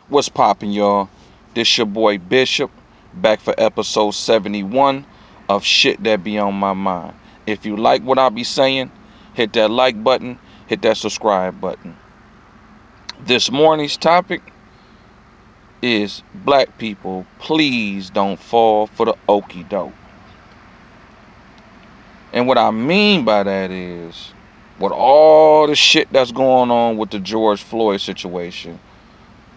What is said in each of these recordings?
What's poppin', y'all? This your boy Bishop, back for episode 71 of Shit That Be On My Mind. If you like what I be saying, hit that like button, hit that subscribe button. This morning's topic is black people, please don't fall for the Oke Doke. And what I mean by that is, with all the shit that's going on with the George Floyd situation,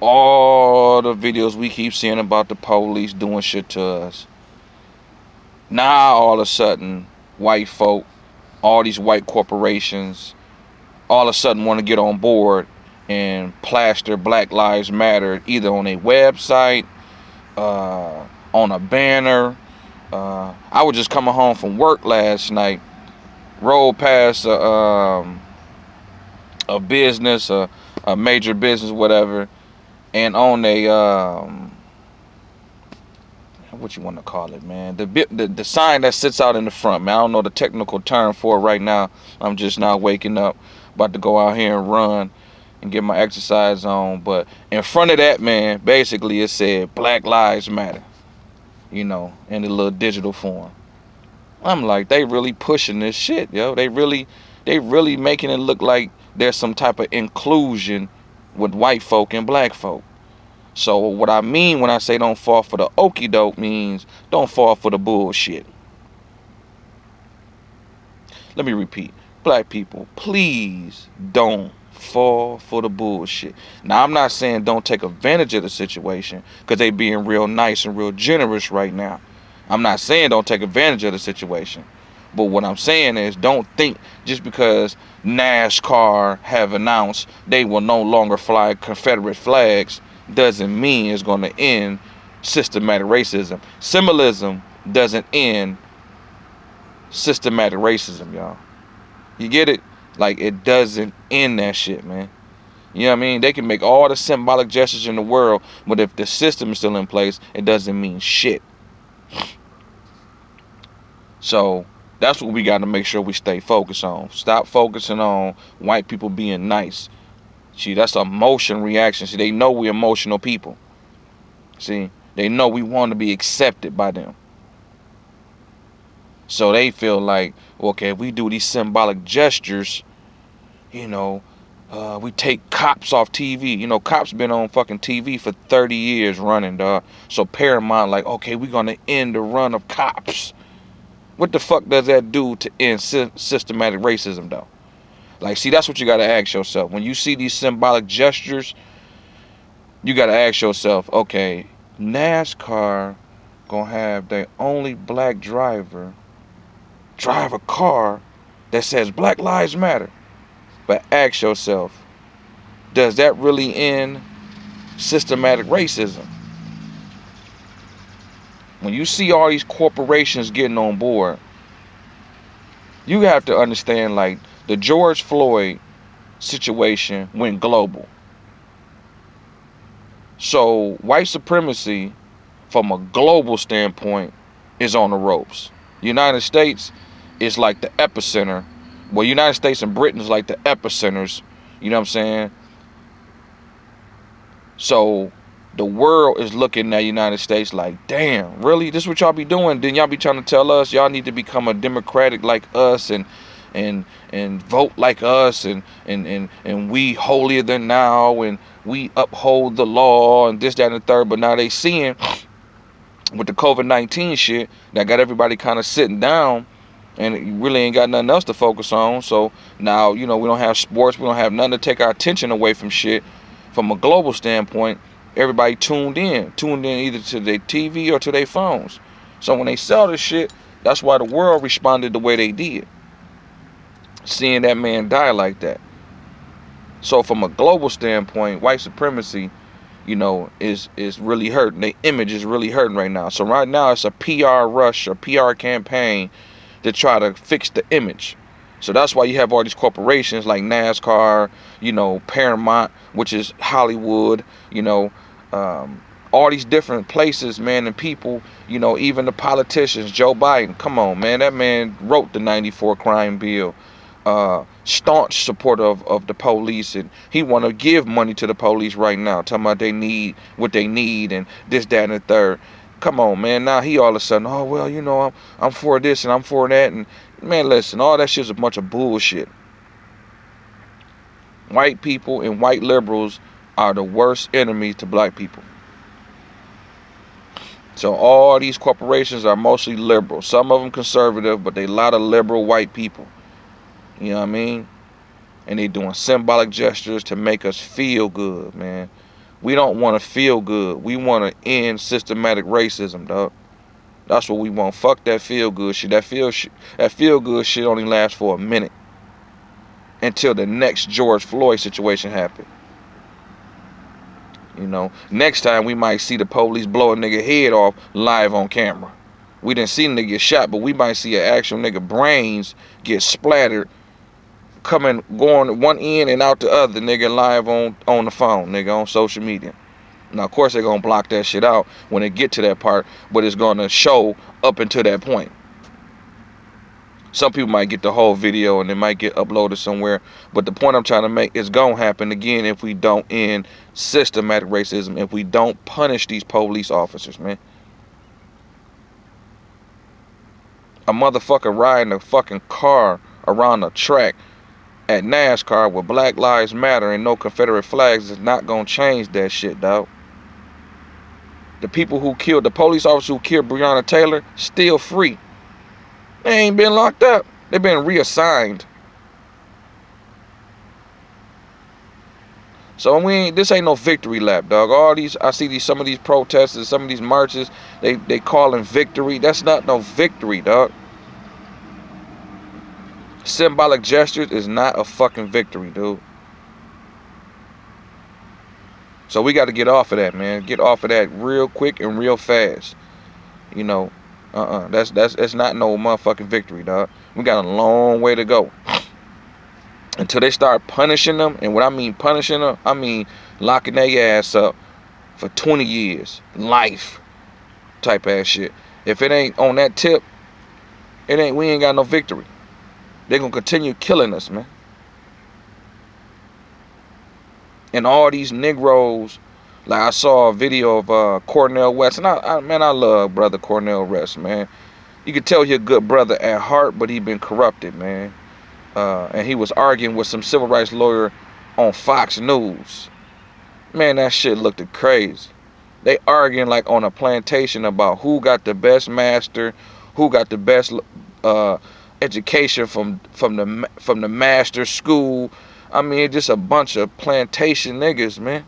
all the videos we keep seeing about the police doing shit to us. Now all of a sudden, white folk, all these white corporations, all of a sudden want to get on board and plaster Black Lives Matter either on a website, on a banner. I was just coming home from work last night, rolled past a business, a major business, whatever. And on a what you want to call it, man? The sign that sits out in the front, man. I don't know the technical term for it right now. I'm just now waking up, about to go out here and run and get my exercise on. But in front of that, man, basically it said Black Lives Matter, in a little digital form. I'm like, they really pushing this shit, yo. They really making it look like there's some type of inclusion with white folk and black folk. So what I mean when I say don't fall for the Oke Doke means don't fall for the bullshit. Let me repeat. Black people, please don't fall for the bullshit. Now, I'm not saying don't take advantage of the situation, because they being real nice and real generous right now. I'm not saying don't take advantage of the situation. But what I'm saying is, don't think just because NASCAR have announced they will no longer fly Confederate flags doesn't mean it's going to end systematic racism. Symbolism doesn't end systematic racism, y'all. You get it? Like, it doesn't end that shit, man. You know what I mean? They can make all the symbolic gestures in the world, but if the system is still in place, it doesn't mean shit. So that's what we got to make sure we stay focused on. Stop focusing on white people being nice. See, that's emotion reaction. See, they know we're emotional people. See, they know we want to be accepted by them. So they feel like, okay, if we do these symbolic gestures, we take cops off TV. Cops been on fucking TV for 30 years running, dog. So Paramount like, okay, we're going to end the run of cops. What the fuck does that do to end systematic racism, though? Like, see, that's what you got to ask yourself. When you see these symbolic gestures, you got to ask yourself, okay, NASCAR going to have their only black driver drive a car that says Black Lives Matter. But ask yourself, does that really end systematic racism? When you see all these corporations getting on board, you have to understand, like, the George Floyd situation went global. So white supremacy, from a global standpoint, is on the ropes. United States is like the epicenter. Well, United States and Britain is like the epicenters. You know what I'm saying? So the world is looking at United States like, damn, really? This is what y'all be doing? Then y'all be trying to tell us y'all need to become a democratic like us and vote like us and we holier than thou and we uphold the law and this, that, and the third. But now they seeing with the COVID-19 shit that got everybody kind of sitting down and it really ain't got nothing else to focus on. So now, we don't have sports, we don't have nothing to take our attention away from shit. From a global standpoint, everybody tuned in either to their TV or to their phones. So when they sell this shit, that's why the world responded the way they did, seeing that man die like that. So from a global standpoint, white supremacy, is really hurting. Their image is really hurting right now. So right now it's a PR rush, a PR campaign to try to fix the image. So that's why you have all these corporations like NASCAR, Paramount, which is Hollywood, all these different places, man, and people, even the politicians. Joe Biden, come on, man, that man wrote the 94 crime bill. staunch supporter of the police, and he want to give money to the police right now, talking about they need what they need and this, that, and the third. Come on, man. Now he all of a sudden, oh well, you know, I'm for this and I'm for that, and man, listen, all that shit's a bunch of bullshit. White people and white liberals are the worst enemies to black people. So all these corporations are mostly liberal. Some of them conservative, but they a lot of liberal white people. You know what I mean? And they doing symbolic gestures to make us feel good, man. We don't want to feel good. We want to end systematic racism, dog. That's what we want. Fuck that feel good shit. That feel good shit only lasts for a minute until the next George Floyd situation happen. You know, next time we might see the police blow a nigga head off live on camera. We didn't see a nigga get shot, but we might see an actual nigga brains get splattered, going one end and out the other, nigga, live on the phone, nigga, on social media. Now, of course, they're gonna block that shit out when they get to that part, but it's gonna show up until that point. Some people might get the whole video and it might get uploaded somewhere. But the point I'm trying to make is going to happen again if we don't end systematic racism, if we don't punish these police officers, man. A motherfucker riding a fucking car around a track at NASCAR with Black Lives Matter and no Confederate flags is not going to change that shit, dog. The people who killed, the police officer who killed Breonna Taylor, still free. They ain't been locked up. They've been reassigned. So this ain't no victory lap, dog. I see some of these protests, some of these marches, they calling victory. That's not no victory, dog. Symbolic gestures is not a fucking victory, dude. So we got to get off of that, man. Get off of that real quick and real fast. You know. That's not no motherfucking victory, dog. We got a long way to go until they start punishing them. And what I mean punishing them, I mean locking their ass up for 20 years, life type ass shit. If it ain't on that tip, we ain't got no victory. They're gonna continue killing us, man. And all these Negroes. Like I saw a video of Cornel West, and I love brother Cornel West, man. You can tell he a good brother at heart, but he been corrupted, man. And he was arguing with some civil rights lawyer on Fox News. Man, that shit looked crazy. They arguing like on a plantation about who got the best master, who got the best education from the master school. I mean, it's just a bunch of plantation niggas, man.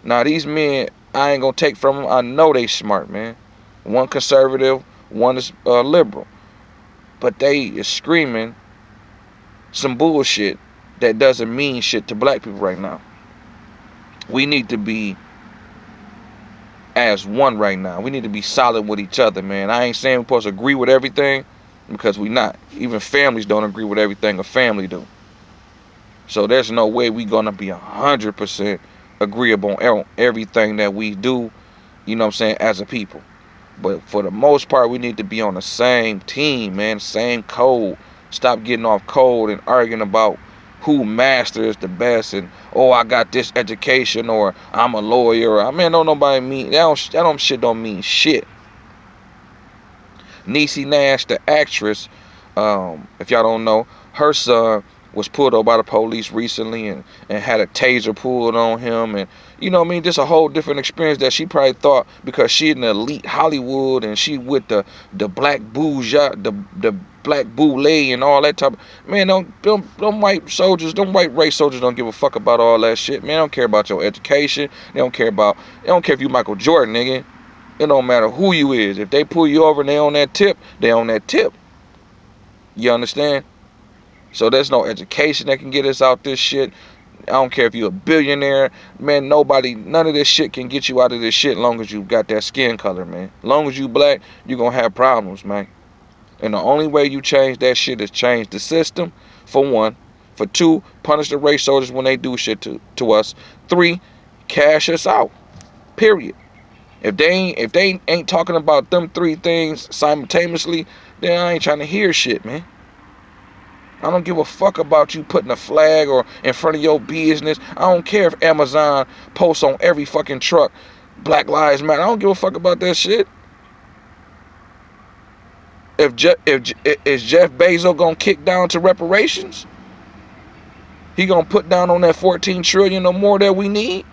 Now, these men, I ain't going to take from them. I know they smart, man. One conservative, one is liberal. But they is screaming some bullshit that doesn't mean shit to black people right now. We need to be as one right now. We need to be solid with each other, man. I ain't saying we're supposed to agree with everything, because we not. Even families don't agree with everything a family do. So there's no way we going to be 100% agreeable on everything that we do, you know what I'm saying, as a people. But for the most part, we need to be on the same team, man, same code. Stop getting off code and arguing about who master is the best and, oh, I got this education, or I'm a lawyer. I mean, don't nobody mean, that shit don't mean shit. Niecy Nash, the actress, if y'all don't know, her son was pulled over by the police recently and had a taser pulled on him, and you know what I mean, just a whole different experience that she probably thought, because she in the elite Hollywood and she with the black bourgeois, the black boule and all that type of, man, them white soldiers, them white race soldiers don't give a fuck about all that shit, man. They don't care about your education. They don't care if you Michael Jordan, nigga. It don't matter who you is. If they pull you over and they on that tip, they on that tip. You understand? So there's no education that can get us out this shit. I don't care if you're a billionaire, man. None of this shit can get you out of this shit. Long as you got that skin color, man. Long as you black, you're gonna have problems, man. And the only way you change that shit is change the system, for one. For two, punish the race soldiers when they do shit to us. Three, cash us out. Period. If they ain't talking about them three things simultaneously, then I ain't trying to hear shit, man. I don't give a fuck about you putting a flag or in front of your business. I don't care if Amazon posts on every fucking truck Black Lives Matter. I don't give a fuck about that shit. Is Jeff Bezos gonna kick down to reparations? He gonna put down on that 14 trillion or more that we need?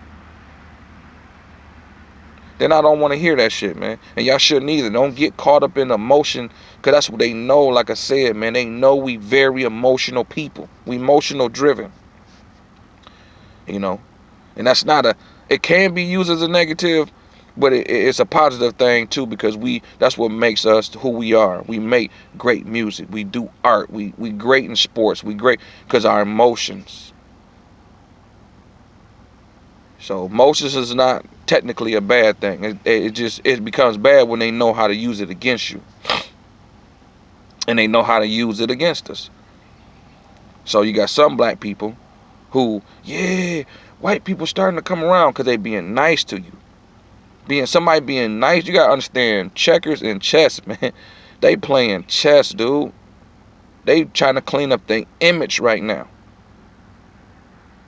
Then I don't want to hear that shit, man. And y'all shouldn't either. Don't get caught up in emotion, because that's what they know. Like I said, man, they know we very emotional people. We emotional driven. You know, and that's not a, it can be used as a negative, but it's a positive thing too, because that's what makes us who we are. We make great music. We do art. We great in sports. We great because our emotions. So emotions is not technically a bad thing. It becomes bad when they know how to use it against you, and they know how to use it against us. So you got some black people who, yeah, white people starting to come around because they being nice to you. Somebody being nice, you gotta understand checkers and chess, man. They playing chess, dude. They trying to clean up their image right now.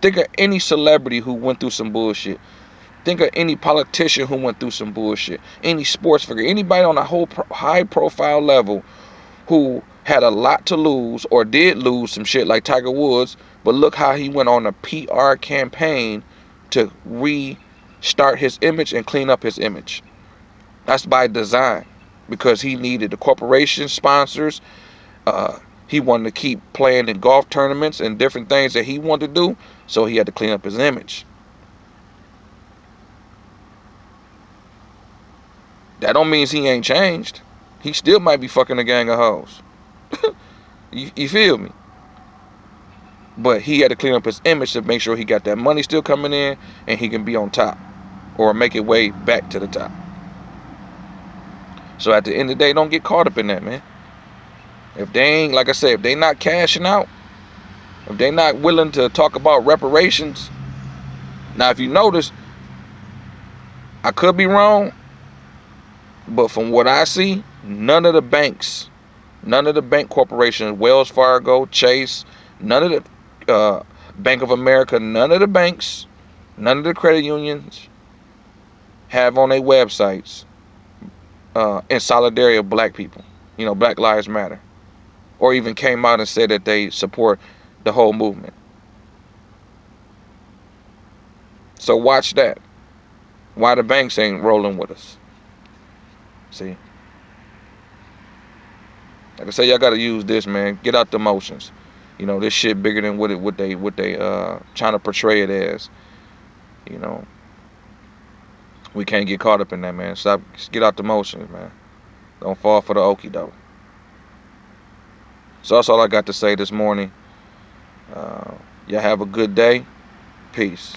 Think of any celebrity who went through some bullshit. Think of any politician who went through some bullshit. Any sports figure, anybody on a whole high profile level who had a lot to lose or did lose some shit like Tiger Woods, but look how he went on a PR campaign to restart his image and clean up his image. That's by design, because he needed the corporation sponsors. He wanted to keep playing in golf tournaments and different things that he wanted to do, so he had to clean up his image. That don't mean he ain't changed. He still might be fucking a gang of hoes. You feel me? But he had to clean up his image to make sure he got that money still coming in and he can be on top or make it way back to the top. So at the end of the day, don't get caught up in that, man. If they ain't, like I said, if they not cashing out, if they not willing to talk about reparations. Now, if you notice, I could be wrong, but from what I see, none of the banks, none of the bank corporations, Wells Fargo, Chase, none of the Bank of America, none of the banks, none of the credit unions have on their websites in solidarity of black people, Black Lives Matter, or even came out and said that they support the whole movement. So watch that. Why the banks ain't rolling with us? See? Like I say, y'all gotta use this, man. Get out the emotions. This shit bigger than what they trying to portray it as. We can't get caught up in that, man. Stop. Just get out the emotions, man. Don't fall for the okie doke. So that's all I got to say this morning. Y'all have a good day. Peace.